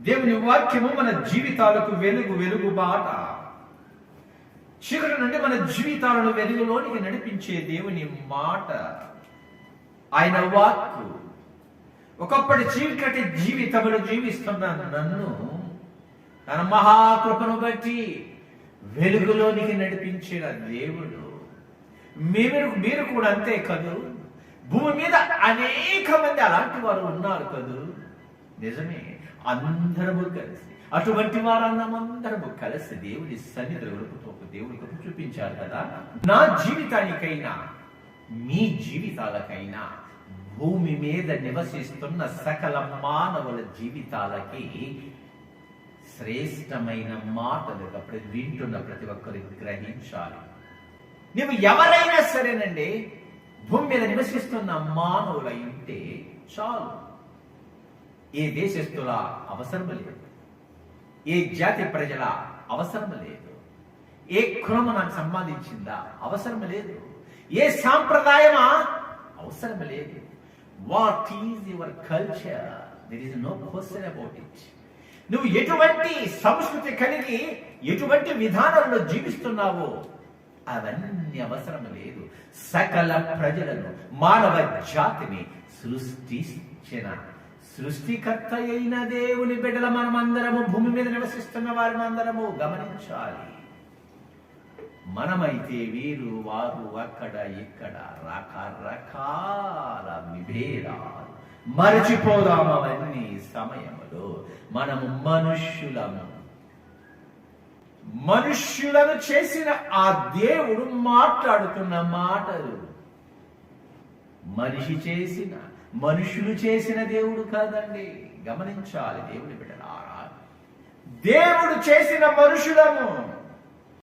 దేవుని వాక్యము మన జీవితాలకు వెలుగు బాట. చీకటి నుండి మన జీవితాలను వెలుగులోనికి నడిపించే దేవుని మాట, ఆయన వాక్కు. ఒకప్పటి చీకటి జీవితములు జీవిస్తున్న నన్ను తన మహాకృపను బట్టి వెలుగులోనికి నడిపించిన దేవుడు. మీరు కూడా అంతే కదూ. భూమి మీద అనేక మంది అలాంటి వారు ఉన్నారు కదూ. నిజమే, అందరము కలిసి, అటువంటి వారందరము కలిసి దేవుని సన్నిధిలో గడుపుతూ దేవుని కృప చూపించారు కదా. నా జీవితానికైనా మీ జీవితాలకైనా భూమి మీద నివసిస్తున్న సకల మానవుల జీవితాలకి శ్రేష్టమైన మాటలు అప్పుడు వింటున్న ప్రతి ఒక్కరికి గ్రహించాలి. నువ్వు ఎవరైనా సరేనండి, భూమి మీద నివసిస్తున్న మానవులు ఉంటే చాలు. ఏ దేశస్తుల అవసరం లేదు, ఏ జాతి ప్రజల అవసరం లేదు, ఏ కులమునకు సంబంధించిందా అవసరం లేదు, ఏ సాంప్రదాయమా అవసరం లేదు. What is your culture, there is no question about it. నువ్వు ఎటువంటి సంస్కృతి కలిగి ఎటువంటి విధానంలో జీవిస్తున్నావో అవన్నీ అవసరం లేదు. సకల ప్రజలను, మానవ జాతిని సృష్టించిన సృష్టికర్త అయిన దేవుని బిడ్డల మనమందరము, భూమి మీద నివసిస్తున్న వారిని అందరము గమనించాలి. మనమైతే వీరు వారు అక్కడ ఇక్కడ రకరకాల విభేదాలు మరచిపోదాము. అవన్నీ సమయములో మనము మనుష్యులను చేసిన ఆ దేవుడు మాట్లాడుతున్న మాటలు మనుషులు చేసిన దేవుడు కాదండి. గమనించాలి దేవుని బిడ్డలారా, దేవుడు చేసిన మనుషులము